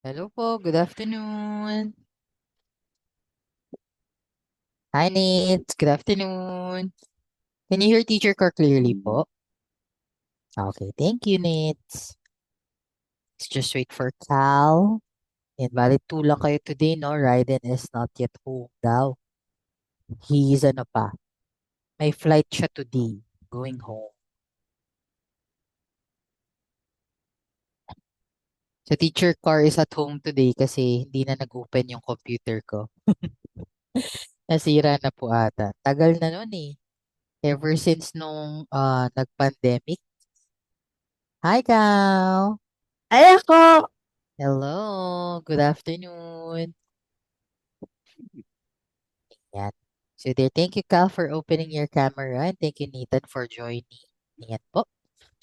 Hello po, good afternoon. Hi, Nate. Good afternoon. Can you hear Teacher Car clearly po? Okay, thank you, Nate. Let's just wait for Cal. And bali, two lang kayo today, no? Raiden is not yet home daw. He's ano pa? May flight siya today, going home. So, Teacher Car is at home today kasi hindi na nag-open yung computer ko. Nasira na po ata. Tagal na nun eh. Ever since nung nag-pandemic. Hi, Cal! Ay, ako! Hello, good afternoon. Yan. So there, thank you, Cal, for opening your camera, and thank you, Nathan, for joining. Yan po.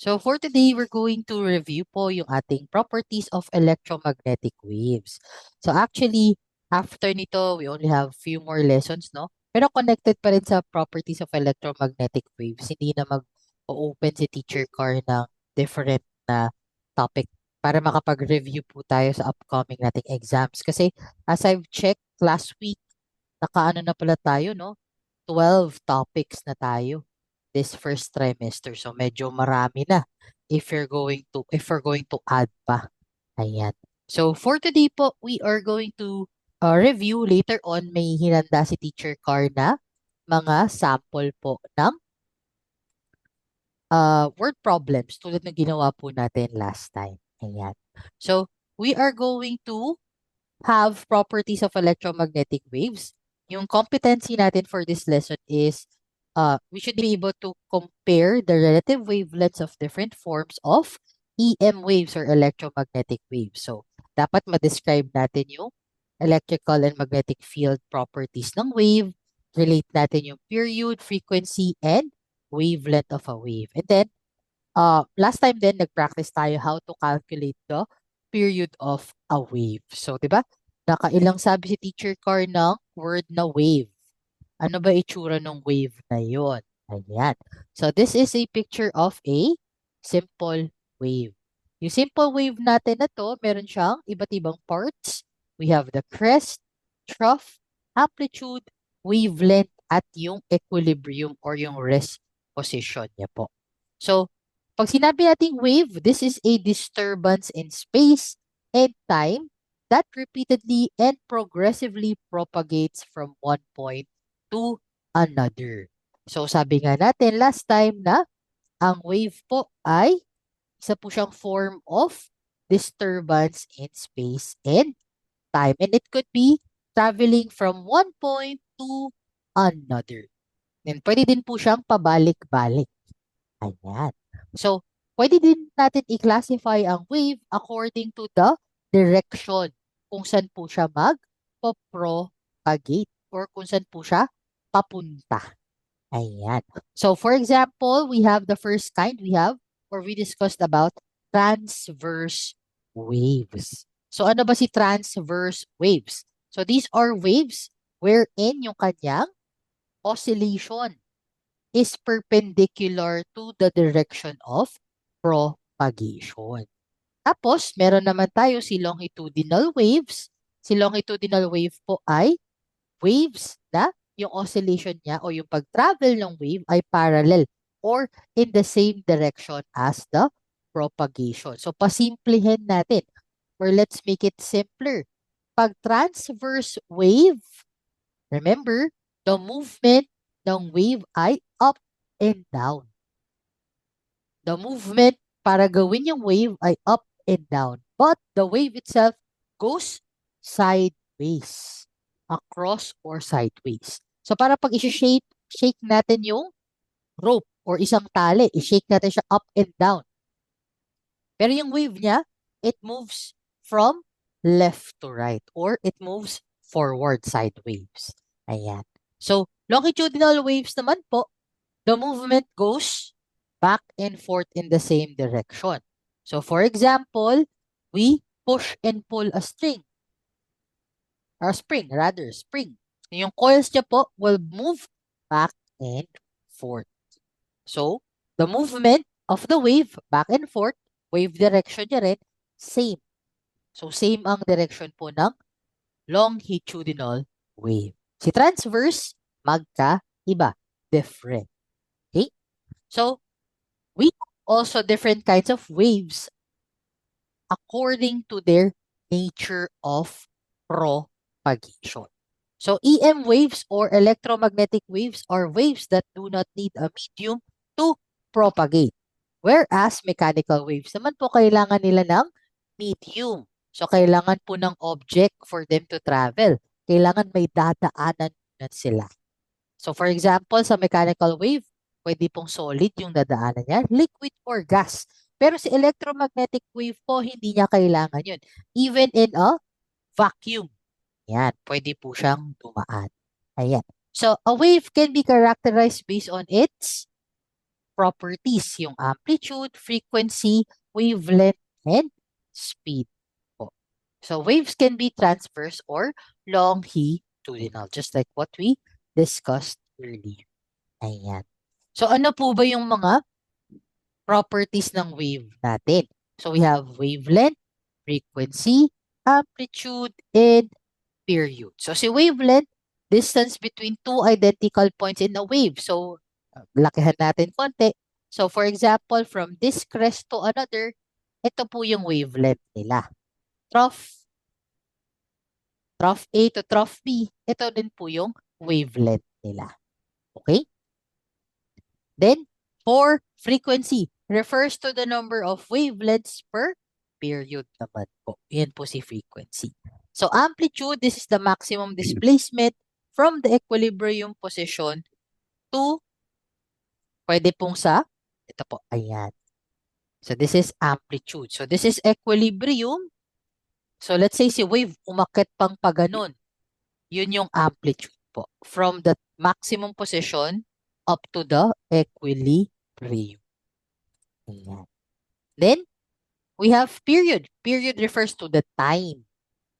So for today, we're going to review po yung ating properties of electromagnetic waves. So actually, after nito, we only have few more lessons, no? Pero connected pa rin sa properties of electromagnetic waves. Hindi na mag-open si Teacher Car ng different na topic para makapag-review po tayo sa upcoming nating exams. Kasi as I've checked last week, nakaano na pala tayo, no? 12 topics na tayo this first trimester. So medyo marami na if we're going to add pa. Ayan. So for today po, we are going to review later on. May hinanda si Teacher Car na mga sample po ng word problems tulad ng ginawa po natin last time. Ayan. So we are going to have properties of electromagnetic waves. Yung competency natin for this lesson is we should be able to compare the relative wavelengths of different forms of EM waves or electromagnetic waves. So, dapat ma-describe natin yung electrical and magnetic field properties ng wave, relate natin yung period, frequency, and wavelength of a wave. And then, last time din, nag-practice tayo how to calculate the period of a wave. So, di ba? Nakailang sabi si Teacher Car ng word na wave. Ano ba itsura ng wave na yon? Ayan. So, this is a picture of a simple wave. Yung simple wave natin na to, meron siyang iba't ibang parts. We have the crest, trough, amplitude, wavelength, at yung equilibrium or yung rest position niya po. So, pag sinabi nating wave, this is a disturbance in space and time that repeatedly and progressively propagates from one point to another. So, sabi nga natin last time na ang wave po ay isa po siyang form of disturbance in space and time. And it could be traveling from one point to another. And pwede din po siyang pabalik-balik. Ayan. So, pwede din natin i-classify ang wave according to the direction kung saan po siya mag-propagate or kung saan po siya papunta. Ayan. So, for example, we have the first kind we discussed about transverse waves. So, ano ba si transverse waves? So, these are waves wherein yung kanyang oscillation is perpendicular to the direction of propagation. Tapos, meron naman tayo si longitudinal waves. Si longitudinal wave po ay waves na yung oscillation niya o yung pag-travel ng wave ay parallel or in the same direction as the propagation. So, pasimplihin natin or let's make it simpler. Pag transverse wave, remember, the movement ng wave ay up and down. The movement para gawin yung wave ay up and down. But the wave itself goes sideways. Across or sideways. So para pag shake natin yung rope or isang tali, i-shake natin siya up and down. Pero yung wave niya, it moves from left to right or it moves forward sideways. Ayan. So, longitudinal waves naman po, the movement goes back and forth in the same direction. So, for example, we push and pull a string, or spring, rather, spring. Yung coils niya po will move back and forth. So, the movement of the wave back and forth, wave direction niya rin, same. So, same ang direction po ng longitudinal wave. Si transverse, magkaiba, different. Okay? So, we have also different kinds of waves according to their nature of propagation. So, EM waves or electromagnetic waves are waves that do not need a medium to propagate. Whereas mechanical waves naman po kailangan nila ng medium. So, kailangan po ng object for them to travel. Kailangan may dadaanan na sila. So, for example, sa mechanical wave, pwede pong solid yung dadaanan niya, liquid or gas. Pero si electromagnetic wave po, hindi niya kailangan yun. Even in a vacuum, yan, pwede po siyang dumaan. Ayan. So, a wave can be characterized based on its properties, yung amplitude, frequency, wavelength, and speed po. So, waves can be transverse or longitudinal, just like what we discussed earlier. Ayan. So, ano po ba yung mga properties ng wave natin? So, we have wavelength, frequency, amplitude, and period. So, si wavelength, distance between two identical points in a wave. So, lakihan natin konti. So, for example, from this crest to another, ito po yung wavelength nila. Trough A to trough B, ito din po yung wavelength nila. Okay? Then, for frequency, refers to the number of wavelengths per period naman po. Yan po si frequency. So, amplitude, this is the maximum displacement from the equilibrium position to, pwede pong sa, ito po, ayan. So, this is amplitude. So, this is equilibrium. So, let's say si wave umakit pang pa ganun. Yun yung amplitude po. From the maximum position up to the equilibrium. Ayan. Then, we have period. Period refers to the time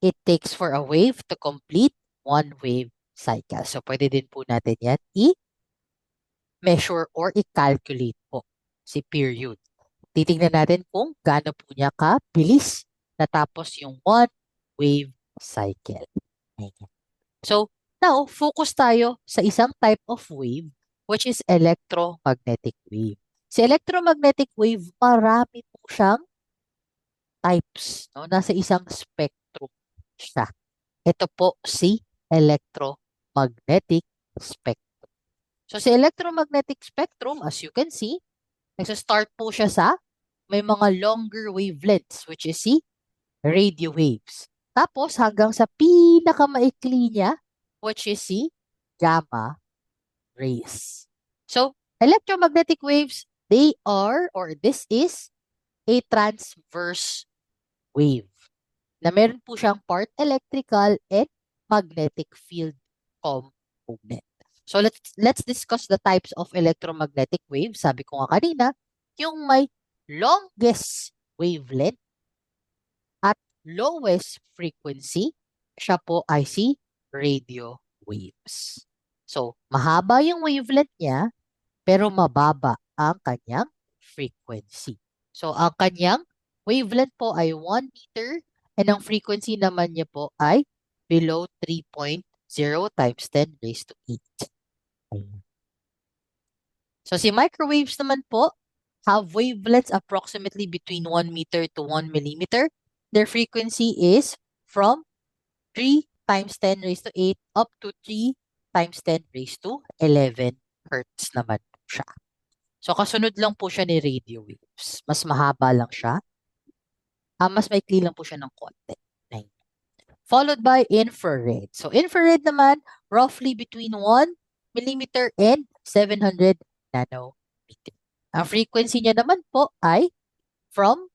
it takes for a wave to complete one wave cycle. So, pwede din po natin yan i-measure or i-calculate po si period. Titingnan natin kung gaano po niya kabilis natapos yung one wave cycle. Ayan. So, now, focus tayo sa isang type of wave which is electromagnetic wave. Si electromagnetic wave, marami po siyang types. No? Nasa isang spectrum siya. Ito po si electromagnetic spectrum. So, si electromagnetic spectrum, as you can see, nagsa-start po siya sa may mga longer wavelengths which is si radio waves. Tapos hanggang sa pinakamaikli niya which is si gamma rays. So, electromagnetic waves, they are or this is a transverse wave na meron po siyang part electrical and magnetic field component. So let's discuss the types of electromagnetic waves. Sabi ko nga kanina, yung may longest wavelength at lowest frequency, siya po ay si radio waves. So, mahaba yung wavelength niya, pero mababa ang kanyang frequency. So, ang kanyang wavelength po ay 1 meter and ang frequency naman niya po ay below 3.0 times 10 raised to 8. So, si microwaves naman po have wavelengths approximately between 1 meter to 1 millimeter. Their frequency is from 3 times 10 raised to 8 up to 3 times 10 raised to 11 hertz naman po siya. So, kasunod lang po siya ni radio waves. Mas mahaba lang siya. Mas maikli lang po siya ng konti. Followed by infrared. So, infrared naman, roughly between 1 millimeter and 700 nanometer. Ang frequency niya naman po ay from,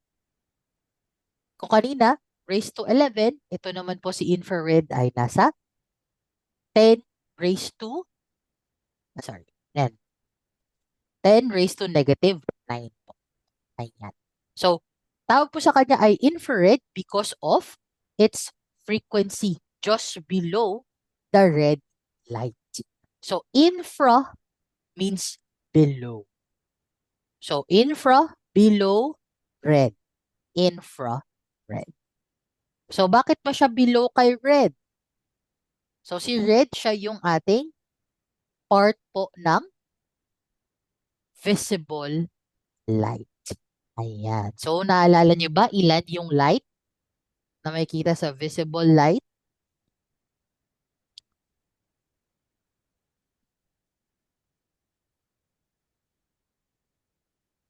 kung kanina, raised to 11, ito naman po si infrared ay nasa 10 raised to, 10 raised to negative 9 po. Ayan. So, tawag po sa kanya ay infrared because of its frequency just below the red light. So, infra means below. So, infra, below, red. Infrared. So, bakit pa siya below kay red? So, si red siya yung ating part po ng visible light. Ayan. So, naalala niyo ba ilan yung light na makikita sa visible light?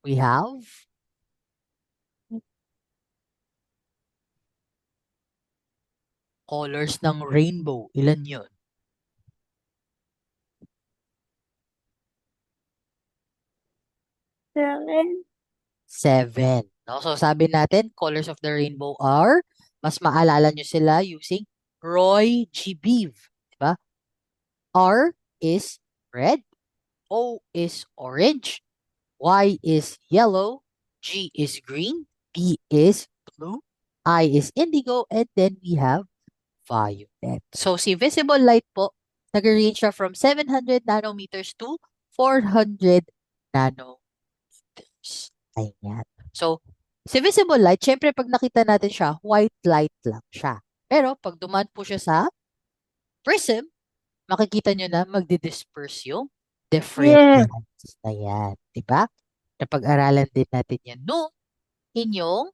We have colors ng rainbow. Ilan yun? 7. 7. No? So, sabi natin, colors of the rainbow are, mas maalala nyo sila using Roy G. Biv. Diba? R is red, O is orange, Y is yellow, G is green, B is blue, I is indigo, and then we have violet. So, si visible light po, nag-range siya from 700 nanometers to 400 nanometers. Ayan. So, si visible light, syempre pag nakita natin siya, white light lang siya. Pero pag dumaan po siya sa prism, makikita nyo na magdi-disperse yung different Yes. lights na yan. Diba? Napag-aralan din natin yan noong inyong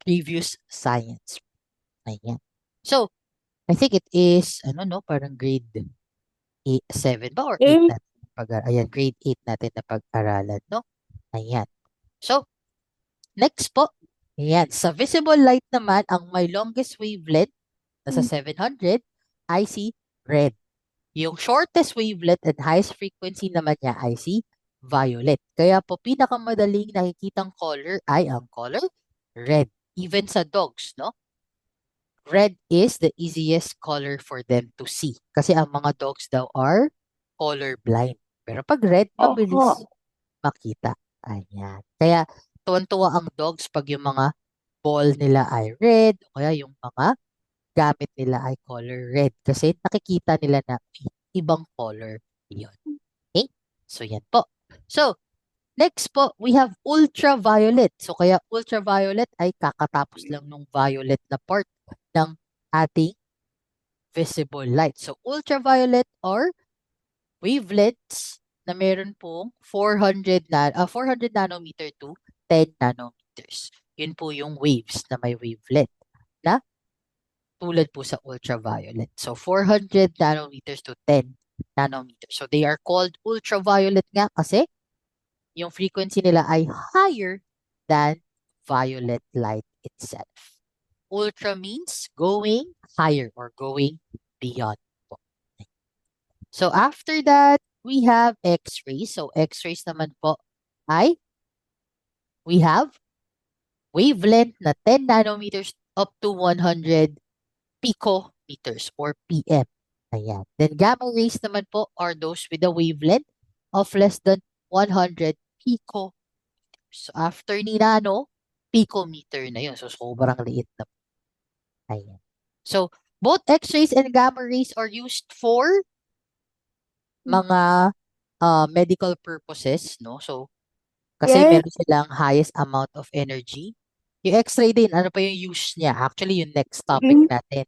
previous science. Ayan. So, I think it is, ano no, parang grade 8, 7 ba or 8 8. natin ayan, grade 8 natin na pag-aralan, no? Ayan. So, next po, ayan, sa visible light naman, ang may longest wavelength, nasa 700, ay si red. Yung shortest wavelength and highest frequency naman niya ay si violet. Kaya po, pinakamadaling nakikitang color ay ang color red. Even sa dogs, no? Red is the easiest color for them to see. Kasi ang mga dogs daw are color blind. Pero pag red, mabilis Opo. makita. Ayan. Kaya tuwan-tuwa ang dogs pag yung mga ball nila ay red o kaya yung mga gamit nila ay color red. Kasi nakikita nila na ibang color yun. Okay? So yan po. So, next po, we have ultraviolet. So kaya ultraviolet ay kakatapos lang nung violet na part ng ating visible light. So ultraviolet or wavelengths na meron pong 400 nanometer to 10 nanometers. Yun po yung waves na may wavelength na tulad po sa ultraviolet. So 400 nanometers to 10 nanometers. So they are called ultraviolet nga kasi yung frequency nila ay higher than violet light itself. Ultra means going higher or going beyond po. So after that, we have X-rays. So X-rays naman po ay we have wavelength na 10 nanometers up to 100 picometers or PM. Ayan. Then gamma rays naman po are those with a wavelength of less than 100 picometers. So after ni nano, picometer na yun. So sobrang liit na po. Ayan. So both X-rays and gamma rays are used for mga medical purposes, no? So kasi Yes. meron silang highest amount of energy. Yung X-ray din, ano pa yung use niya? Actually, yung next topic natin.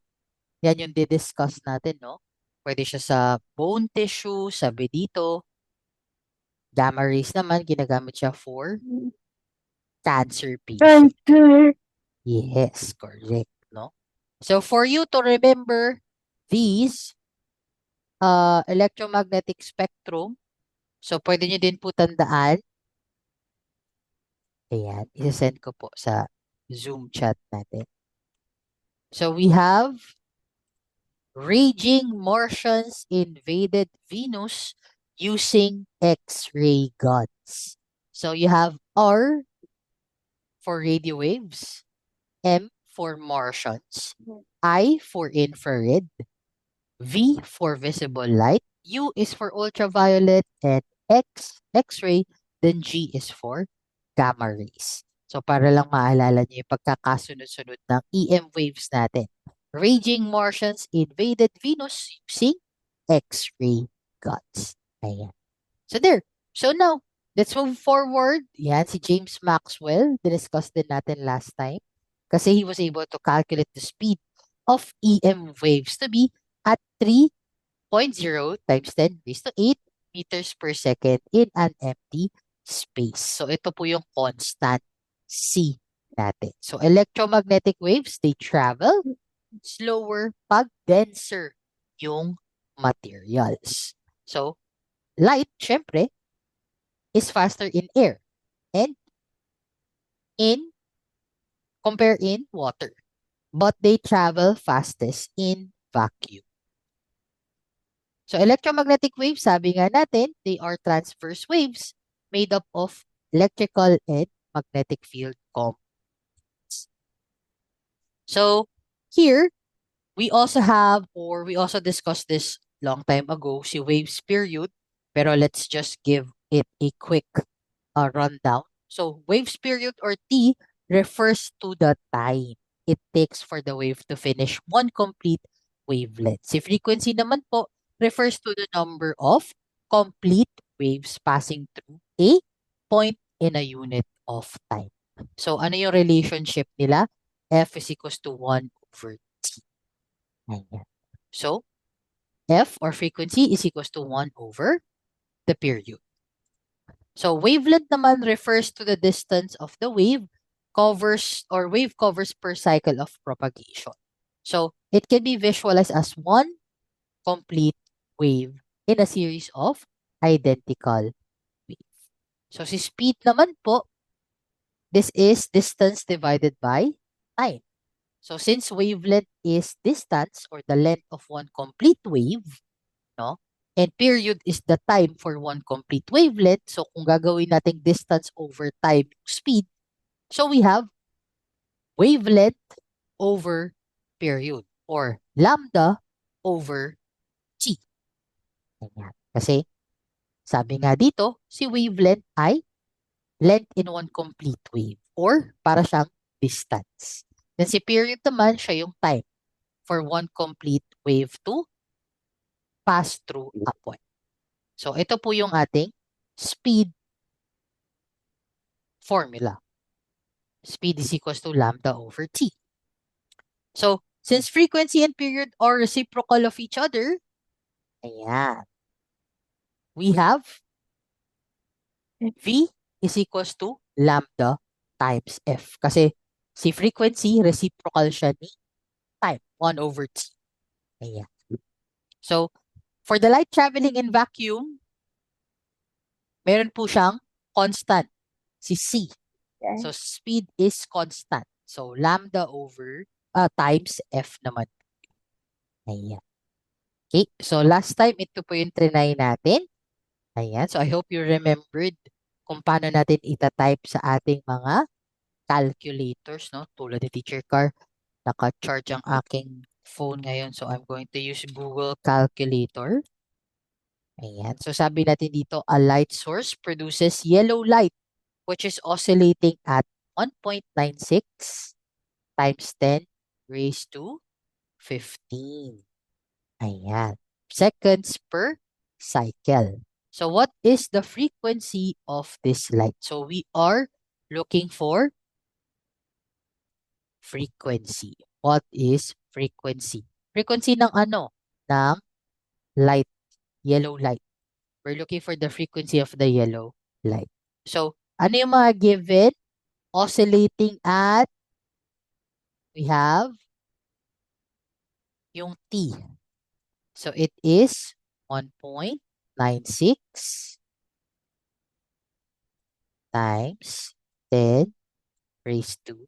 Yan yung di-discuss natin, no? Pwede siya sa bone tissue, sabi dito. Gamma rays naman, ginagamit siya for cancer patient. Cancer. Yes, correct, no? So, for you to remember these electromagnetic spectrum, so pwede nyo din po tandaan. Ayan, isa-send ko po sa Zoom chat natin. So, we have raging Martians invaded Venus using X-ray guns. So you have R for radio waves, M for Martians, I for infrared, V for visible light, U is for ultraviolet, and X-ray, then G is for gamma rays. So para lang maalala niyo yung pagkakasunod-sunod ng EM waves natin. Raging Martians invaded Venus using X-ray guns. Ayan. So there. So now, let's move forward. Yan, si James Maxwell. Diniscuss din natin last time. Kasi he was able to calculate the speed of EM waves to be at 3.0 times 10 raised to 8 meters per second in an empty space. So ito po yung constant C natin. So electromagnetic waves, they travel slower pag denser yung materials. So light, syempre, is faster in air and in compare in water. But they travel fastest in vacuum. So electromagnetic waves, sabi nga natin, they are transverse waves made up of electrical and magnetic field components. So here, we also have, or we also discussed this long time ago, si waves period, pero let's just give it a quick rundown. So waves period or T refers to the time it takes for the wave to finish one complete wavelength. Si frequency naman po refers to the number of complete waves passing through a point in a unit of time. So ano yung relationship nila? F is equals to 1 over T. Ayan. So F or frequency is equals to 1 over the period. So wavelength naman refers to the distance of the wave covers or wave covers per cycle of propagation. So it can be visualized as one complete wave in a series of identical waves. So si speed naman po, this is distance divided by time. So since wavelength is distance or the length of one complete wave, no? And period is the time for one complete wavelength. So kung gagawin nating distance over time speed, so we have wavelength over period or lambda over t. Ganyan. Kasi sabi nga dito, si wavelength ay length in one complete wave or para siyang distance. Then si period naman, siya yung time for one complete wave to pass through a point. So ito po yung ating speed formula. Speed is equals to lambda over t. So, since frequency and period are reciprocal of each other, ayan, we have V is equals to lambda times F. Kasi si frequency, reciprocal siya ni time, 1 over t. Ayan. So, for the light traveling in vacuum, meron po siyang constant, si C. So, speed is constant. So, lambda over times F naman. Ayan. Okay, so last time, ito po yung trinay natin. Ayan, so I hope you remembered kung paano natin itatype sa ating mga calculators, no? Tulad ni Teacher Car, naka-charge ang aking phone ngayon. So I'm going to use Google Calculator. Ayan, so sabi natin dito, a light source produces yellow light, which is oscillating at 1.96 times 10 raised to 15. Ayan. Seconds per cycle. So what is the frequency of this light? So we are looking for frequency. What is frequency? Frequency ng ano? Ng light, yellow light. We're looking for the frequency of the yellow light. So, ano yung mga given? Oscillating at, we have yung T. So, it is 1.96 times 10 raised to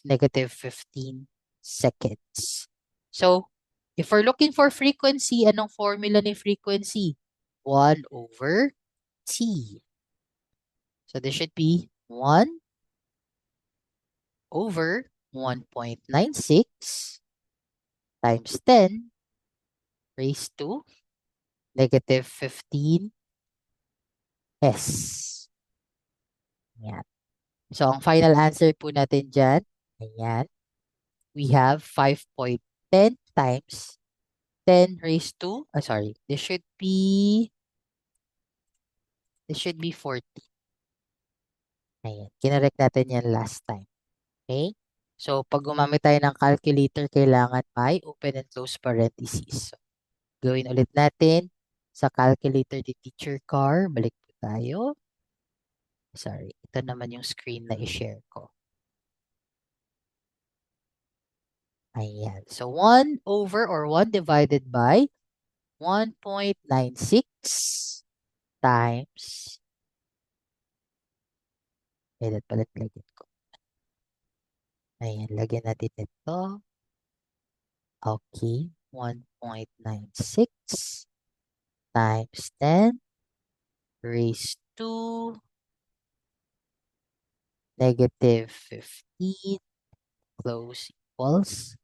negative 15 seconds. So, if we're looking for frequency, anong formula ni frequency? 1 over T. So, this should be 1 over 1.96 times 10 raised to negative 15 S. Ayan. So, ang final answer po natin dyan, ayan, we have 5.10 times 10 raised to, sorry, this should be 40. Ayan, kinorek natin yan last time. Okay? So, pag gumamit tayo ng calculator, kailangan may open and close parentheses. So, gawin ulit natin sa calculator ni Teacher Car. Balik po tayo. Sorry, ito naman yung screen na i-share ko. Ayan. So, 1 over or 1 divided by 1.96 times, edit palit lagyan ko. Ayan, lagyan natin ito. Okay, 1.96 times 10 raised to negative 15 close equals.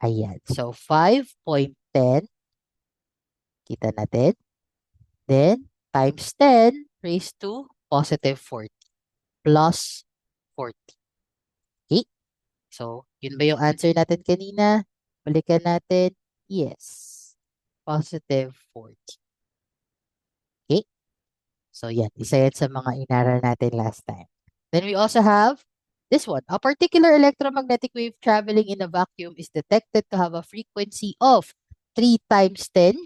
Ayan. So, 5.10, kita natin. Then, times 10 raised to positive 40 plus 40. Okay? So, yun ba yung answer natin kanina? Balikan natin. Yes. Positive 40. Okay? So, yan. Isa yan sa mga inaral natin last time. Then we also have this one. A particular electromagnetic wave traveling in a vacuum is detected to have a frequency of 3 times 10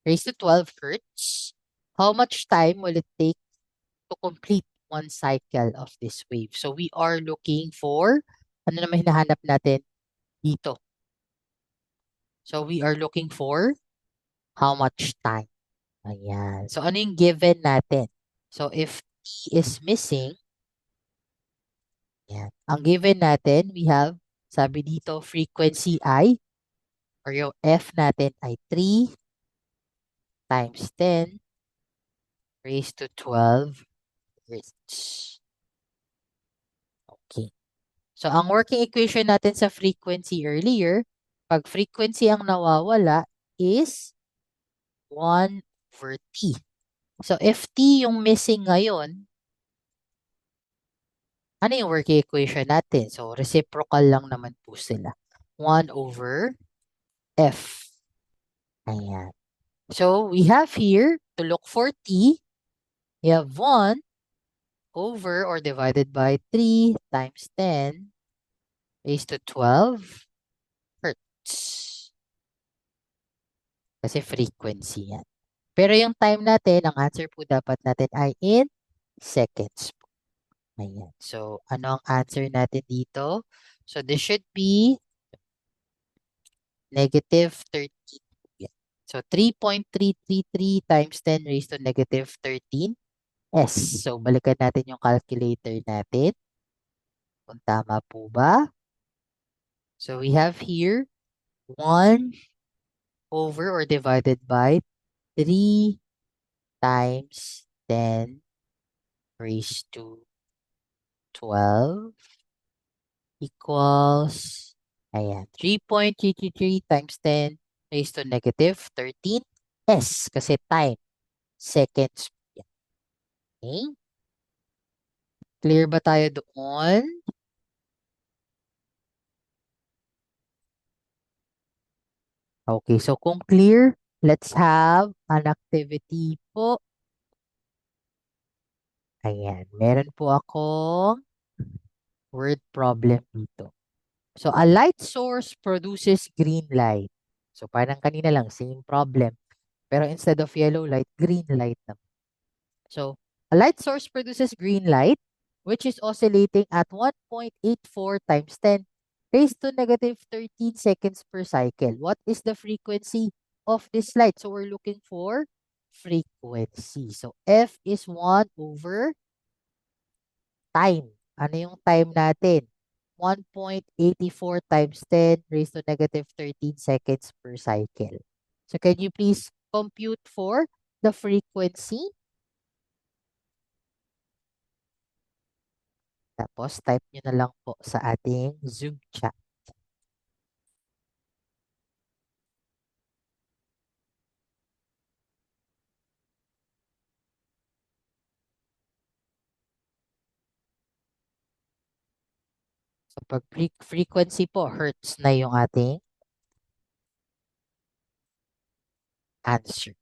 raised to 12 hertz. How much time will it take to complete one cycle of this wave? So, we are looking for, ano naman hinahanap natin dito? So, we are looking for how much time. Ayan. So, ano yung given natin? So, if T is missing, yan. Ang given natin, we have, sabi dito, frequency I, or yung F natin ay 3 times 10 raised to 12 hertz. Okay. So, ang working equation natin sa frequency earlier, pag frequency ang nawawala is 1 over T. So, if T yung missing ngayon, ano yung working equation natin? So, reciprocal lang naman po sila. 1 over F. Ayan. So, we have here, to look for T, we have 1 over or divided by 3 times 10 raised to 12 hertz. Kasi frequency yan. Pero yung time natin, ang answer po dapat natin ay in seconds po. Ayan. So, ano ang answer natin dito? So, this should be negative 13. Yan. So, 3.333 times 10 raised to negative 13 S. So, balikan natin yung calculator natin. Kung tama po ba? So, we have here 1 over or divided by 3 times 10 raised to 12 equals, ayan, 3.333 times 10 raised to negative 13 S kasi time, seconds. Yan. Okay? Clear ba tayo doon? Okay, so kung clear, let's have an activity po. Ayan, meron po akong word problem dito. So, a light source produces green light. So, parang kanina lang, same problem. Pero instead of yellow light, green light na. So, a light source produces green light, which is oscillating at 1.84 times 10 raised to negative 13 seconds per cycle. What is the frequency of this light? So, we're looking for frequency. So, F is 1 over time. Ano yung time natin? 1.84 times 10 raised to negative 13 seconds per cycle. So, can you please compute for the frequency? Tapos, type nyo na lang po sa ating Zoom chat. So, pag frequency po, hertz na yung ating answer.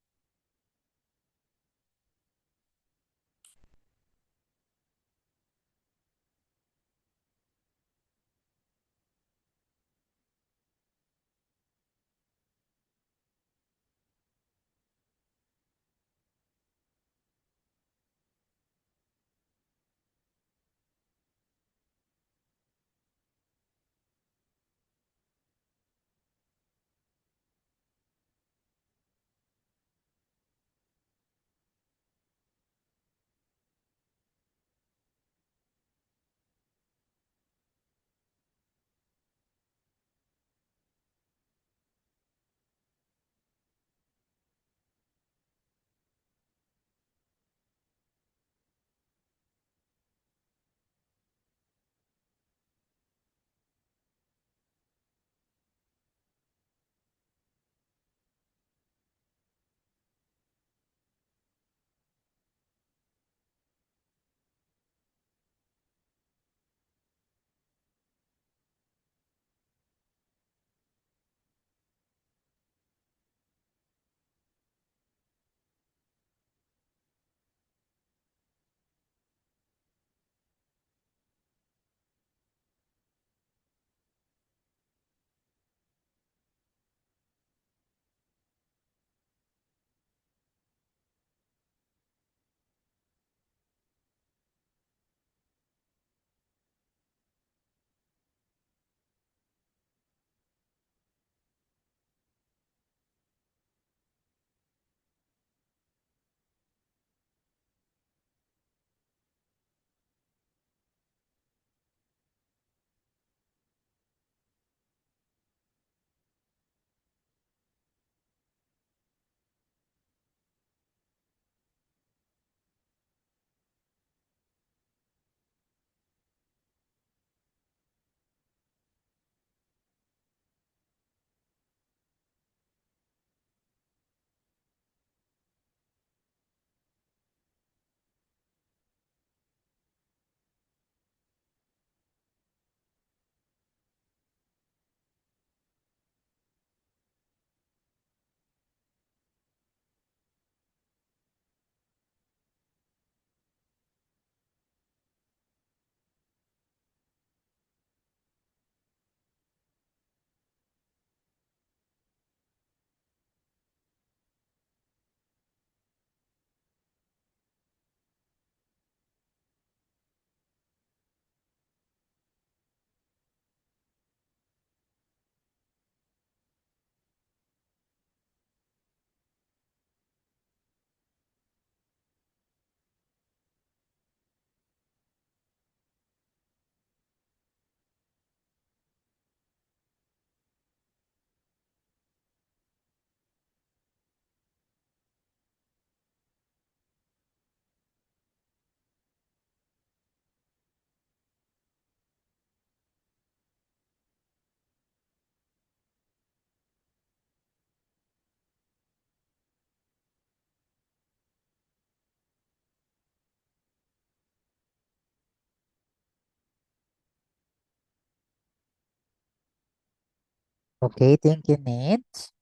Okay, thank you, Nate.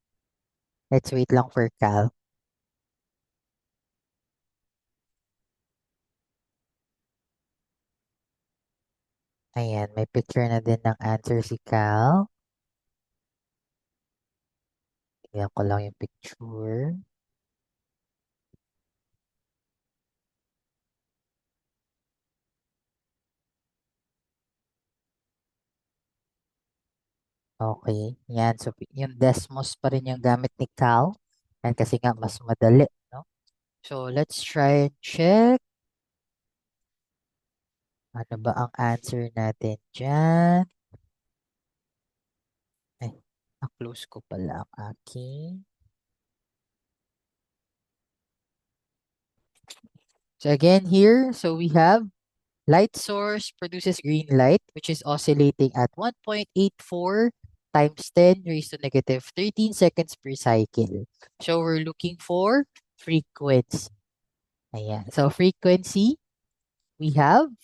Let's wait lang for Cal. Ayan, may picture na din ng answer si Cal. Tingnan ko lang yung picture. Okay, yan. So, yung Desmos pa rin yung gamit ni Cal. Yan kasi nga mas madali, no? So, let's try and check. Ano ba ang answer natin dyan? Ay, na-close ko pala ang aking. So, again here, so we have light source produces green light, which is oscillating at 1.84 times 10 raised to negative 13 seconds per cycle. So, we're looking for frequency. Ayan. So, frequency, we have,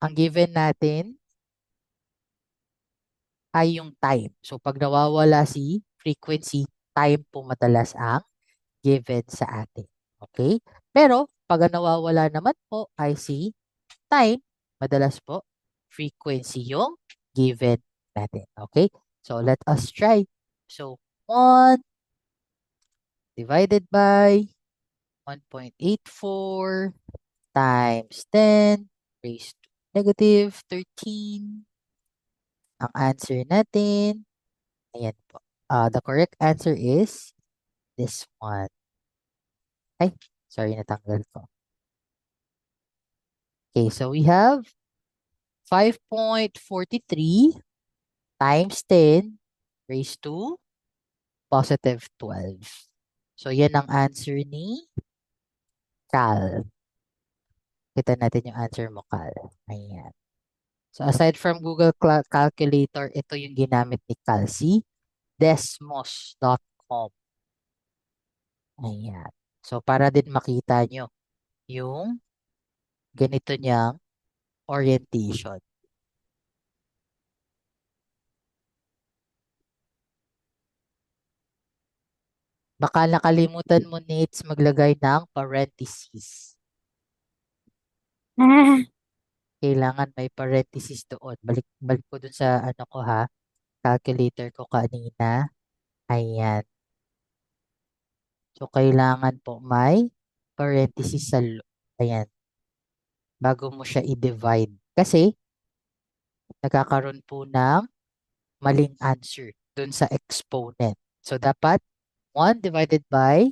ang given natin ay yung time. So, pag nawawala si frequency, time po madalas ang given sa atin. Okay? Pero, pag ang nawawala naman po ay si time, madalas po, frequency yung given natin. Okay? So, let us try. So, 1 divided by 1.84 times 10 raised to negative 13. Ang answer natin, ayan po. The correct answer is this one. Ay, sorry, natanggal ko. Okay, so we have 5.43 times 10 raised to positive 12. So, yan ang answer ni Cal. Kita natin yung answer mo, Cal. Ayan. So, aside from Google Calculator, ito yung ginamit ni Cal, si desmos.com. Ayan. So, para din makita nyo yung ganito niyang orientation. Baka nakalimutan mo, Nates, maglagay ng parentheses. Kailangan may parentheses doon. Balik ko dun sa ano ko ha, calculator ko kanina. Ayan. So, kailangan po may parentheses sa ayan, bago mo siya i-divide. Kasi, nagkakaroon po ng maling answer dun sa exponent. So, dapat 1 divided by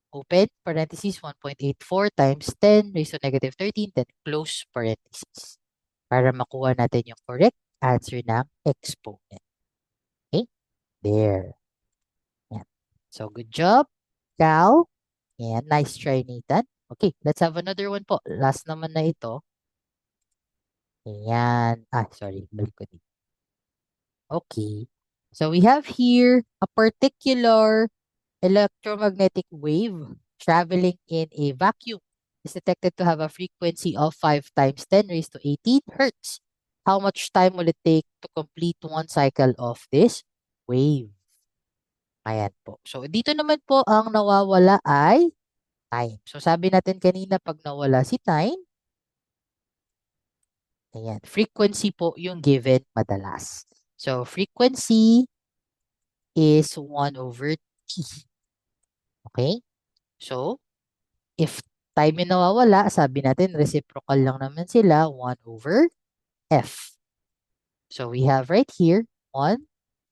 open parentheses 1.84 times 10 raised to negative 13, then close parentheses para makuha natin yung correct answer ng exponent. Okay? There. Yan. So, good job, Cal. And nice try, Nathan. Okay, let's have another one po. Last naman na ito. Ayan. Ah, sorry. Balik ko dito. Okay. So, we have here a particular electromagnetic wave traveling in a vacuum is detected to have a frequency of 5 times 10 raised to 18 hertz. How much time will it take to complete one cycle of this wave? Ayan po. So, dito naman po ang nawawala ay time. So, sabi natin kanina pag nawala si time, ayan, frequency po yung given madalas. So, frequency is 1 over t. Okay? So, if time yung nawawala, sabi natin reciprocal lang naman sila, 1 over f. So, we have right here, 1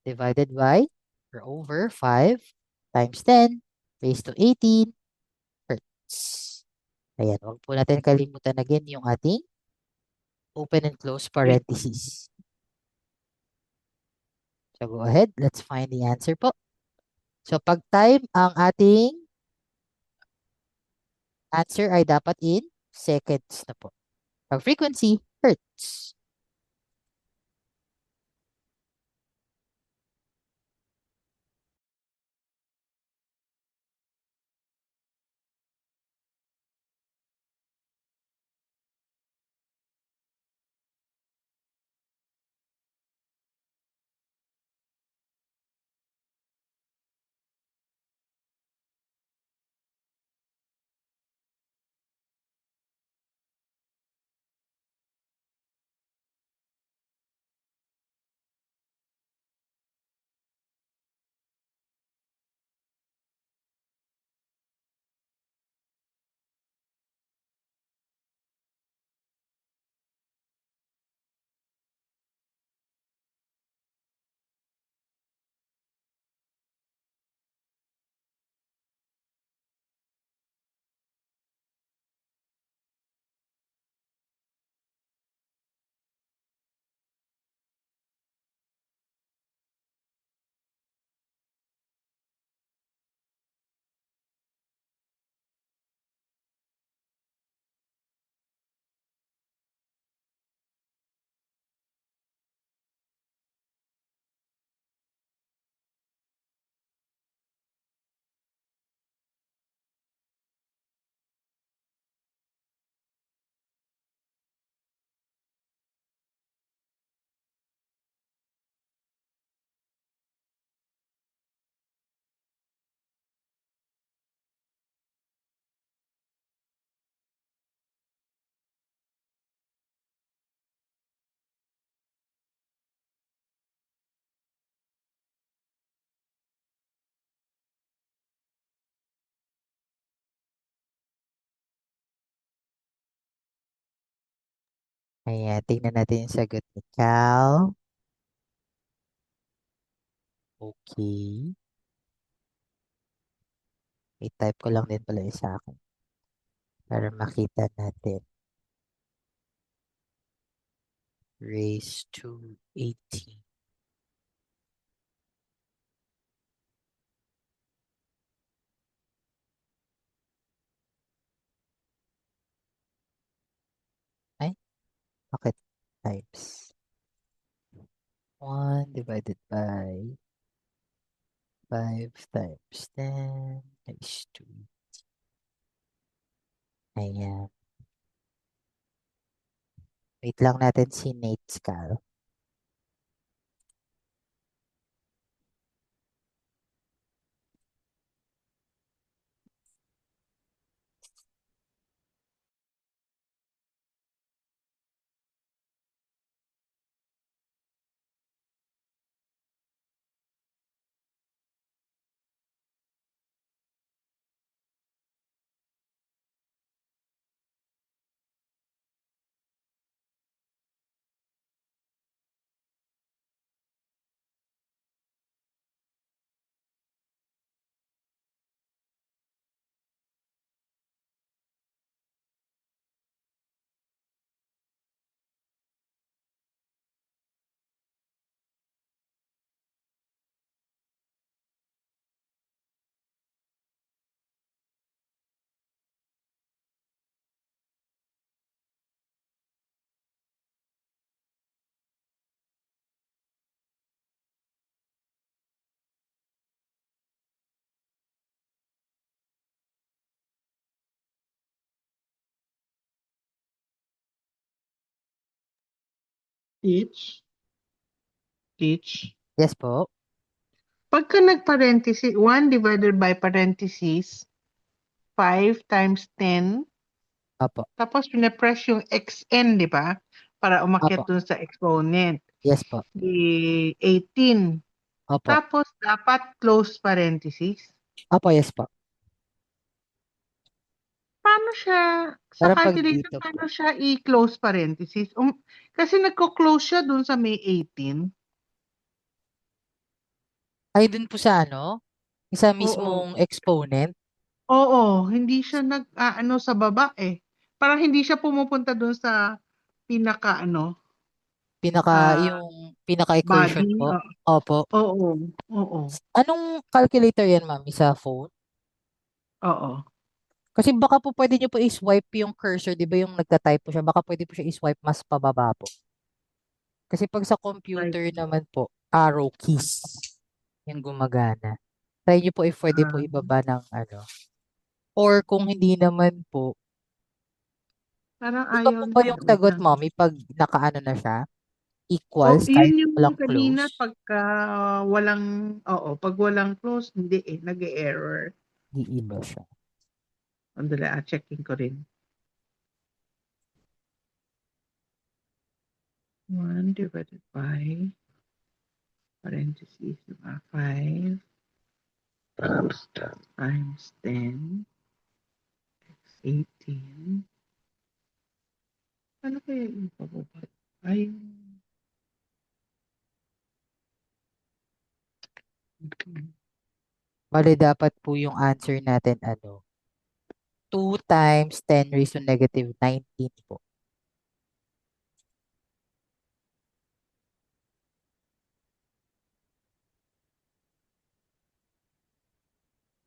divided by or over 5 times 10 raised to 18 hertz. Ayan, huwag po natin kalimutan again yung ating open and close parentheses. So, go ahead. Let's find the answer po. So, pag time, ang ating answer ay dapat in seconds na po. Pag frequency, hertz. Ayan, tingnan natin yung sagot ni Cal. Okay. I-type ko lang din pala yung sa akin para makita natin. Raise to 18. Ay, bakit times? 1 divided by 5 times 10 is 2. Ayan. Wait lang natin si Nate Scal. Teach. Yes po. Pagka nag-parenthesis, 1 divided by parenthesis, 5 times 10, Opo. tapos pinapress yung xn, di ba? Para umakyat Opo. dun sa exponent. Yes po. Di 18. Opo. Tapos dapat close parenthesis. Opo, yes po. Paano siya, sa Parang pag calculator, dito po. paano siya i-close parenthesis? Kasi nagko-close siya dun sa may 18. Ay, dun po sa ano? Isa Oo. mismong exponent. Oo, hindi siya ano sa baba eh. Parang hindi siya pumupunta dun sa pinaka ano, ah Yung pinaka-equation body. po. Opo. Oo. Oo. Anong calculator yan, ma'am? Sa phone? Oo. Kasi baka po pwede nyo po i-swipe yung cursor, di ba yung nagta-type po siya? Baka pwede po siya i-swipe mas pababa po. Kasi pag sa Right. computer naman po, arrow keys yung gumagana. Try nyo po if pwede po Ah, ibaba ng ano. Or kung hindi naman po, parang iba ayaw po ba niya. yung Wait sagot, lang. mommy, pag nakaano na siya? Oh, Equals, kahit yun yung walang kanina close, pagka walang, oo, pag walang close, hindi eh, nag-error. iiba siya. Andali, checking ko rin. 1 divided by parentheses, 5 times 10, 18. Ano kaya yung pababa? Ay, Bale, dapat po yung answer natin, ano, 2 times 10 raised to negative 19 po.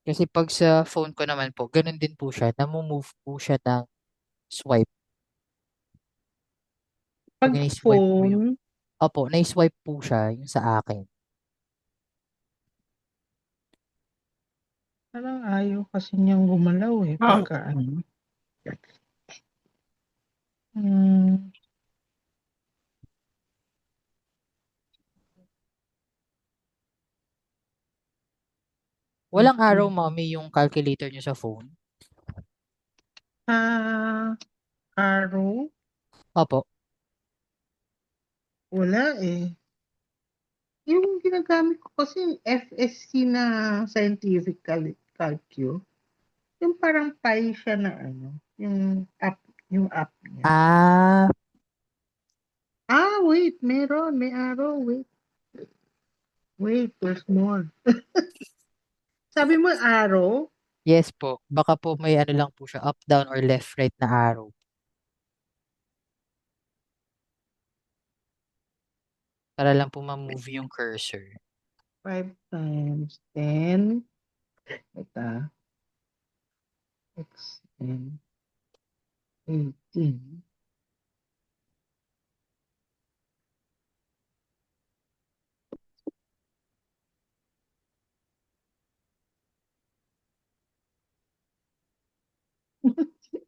Kasi pag sa phone ko naman po, ganun din po siya. Namumove po siya ng swipe. Pag pag ni-swipe mo yung, phone, opo, na-swipe po siya yung sa akin. parang ayaw kasi niyang gumalaw eh. Pagka ano. Hmm, Walang arrow, okay. mommy, yung calculator nyo sa phone. Ah, arrow? Opo. Wala eh. Yung ginagamit ko kasi FSC na scientific calculus. Yung parang pi siya na ano. Yung app niya. Ah, wait, meron, may arrow, wait. Wait, there's more. Sabi mo arrow? Yes po. Baka po may ano lang po siya, up, down, or left, right na arrow. Para lang po ma-move yung cursor. 5 times 10. Ito. X and 18.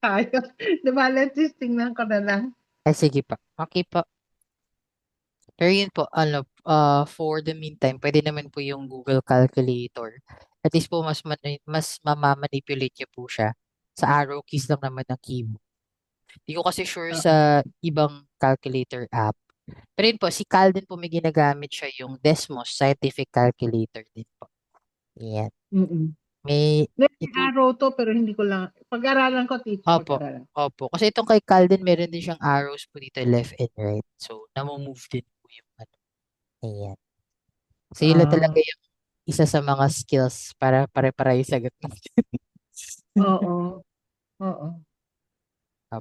Ayos. Diba, let's just tingnan ko na lang. Ay, sige pa. Okay po. Pero yun po, ano, for the meantime, pwede naman po yung Google Calculator. At least po, mas mamamanipulate niyo po siya. Sa arrow keys lang naman ng keyboard. Hindi ko kasi sure Oo. sa ibang calculator app. Pero yun po, si Cal din po may ginagamit siya yung Desmos Scientific Calculator din po. Yan. Mm-mm. May May ito, arrow to, pero hindi ko lang. Pag-aralan ko, teach, opo, pag-aralan. opo. Kasi itong kay Cal din, meron din siyang arrows po dito left and right. So, namumove din po yung ano. Ayan. So, yun lang talaga Ah, yung isa sa mga skills para pare-para yung sagot natin. oo. Oo.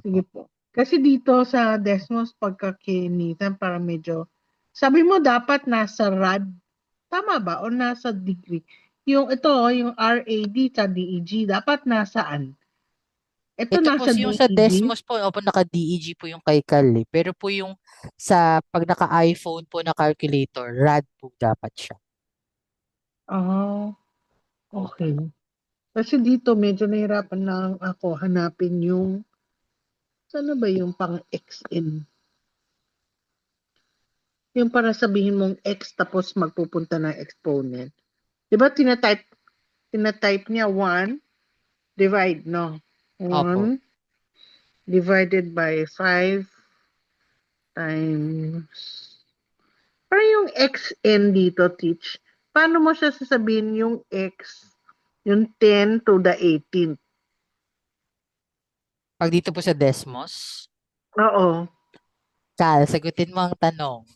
Sige Opo. po. Kasi dito sa Desmos, pagkakinitan, para medyo, sabi mo dapat nasa rad, tama ba? O nasa degree? Yung ito, yung RAD sa DEG, dapat nasaan? Ito Ito po nasa yung sa DEG? Desmos po, opo, naka-DEG po yung kay Cal eh. Pero po yung sa pag naka-iPhone po na calculator, RAD po dapat siya. Ah, Opo. okay. Kasi dito medyo nahirapan lang ako hanapin yung, sana ba yung pang XN? Yung para sabihin mong X tapos magpupunta ng exponent. Di ba tinatype niya 1, divide, no? Opo. 1 divided by 5 times. Para yung XN dito, teach, paano mo siya sasabihin yung X, yung 10 to the 18th? Pag dito po sa Desmos, Oo. Cal, sagutin mo ang tanong.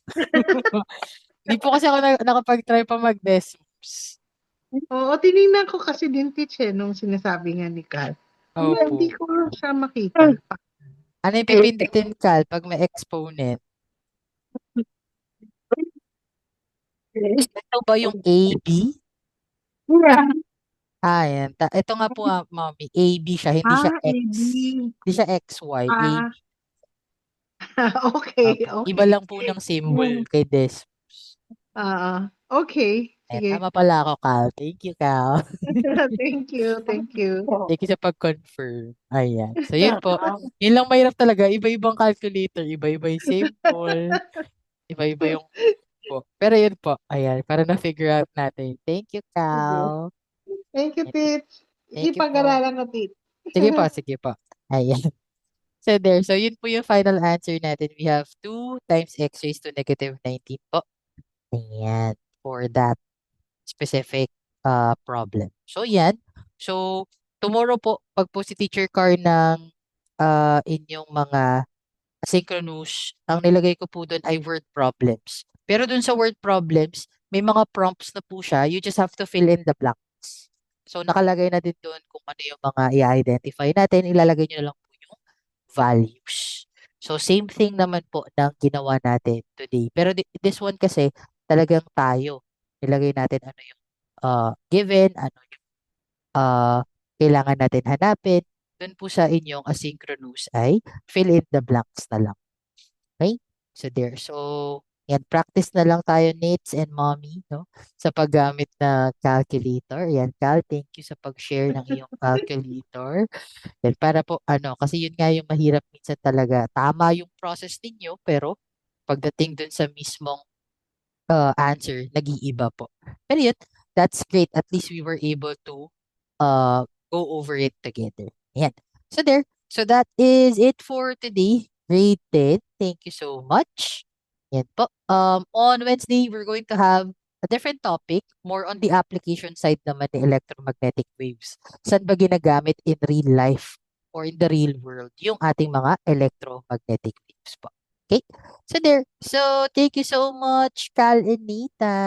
Hindi po kasi ako nakapag-try pa mag-Desmos. Oo, tinignan ko kasi din, teach, nung sinasabi nga ni Kat. Hindi Opo. ko siya makita. Ano yung pipindutin, Cal, pag may exponent? Ito ba yung AB? Ah, yan. Ito nga po, mommy. AB siya, hindi siya Ah, X. AB. Hindi siya XY. Ah, AB. okay, Opo. Iba okay. lang po ng symbol kay Desmos. Okay, Ayan, sige. tama pala ako, Cal. Thank you, Cal. Thank you, thank you. Thank you sa pag-confirm. Ayan. So, yun po. Yun lang mahirap talaga. Iba-ibang calculator. Iba-iba yung symbol. Iba-iba yung po. Pero yun po. Ayan. Para na-figure out natin. Thank you, Sige. Cal. Thank you, Ayan. Tits. Thank you po. Ipag-aralan ko, Tits. Sige po, sige po. Ayan. So there. So yun po yung final answer natin. We have 2 times x raised to negative 19 po. Ayan. For that specific problem. So yan. So tomorrow po, pag po si Teacher Car ng inyong mga asynchronous, ang nilagay ko po doon ay word problems. Pero doon sa word problems, may mga prompts na po siya. You just have to fill in the blanks. So nakalagay na din doon kung ano yung mga i-identify natin. Ilalagay nyo na lang po yung values. So same thing naman po ng ginawa natin today. Pero this one kasi talagang tayo. Nilagay natin ano yung given, ano yung uh, kailangan natin hanapin. Doon po sa inyong asynchronous ay fill in the blanks na lang. Okay? So there. So, yan, practice na lang tayo, Nates and Mommy, no? Sa paggamit na calculator. Yan, Cal, thank you sa pag-share ng iyong calculator. Yan, para po, ano, kasi yun nga yung mahirap minsan talaga. Tama yung process ninyo, pero pagdating dun sa mismong answer, nag-iiba po. Pero yun, that's great. At least we were able to go over it together. Ayan. So there. So that is it for today. Grade 10. Thank you so much. Yan po. On Wednesday, we're going to have a different topic, more on the application side naman ng electromagnetic waves. Saan ba ginagamit in real life or in the real world yung ating mga electromagnetic waves po? Okay? So there. So thank you so much, Cal and Nathan.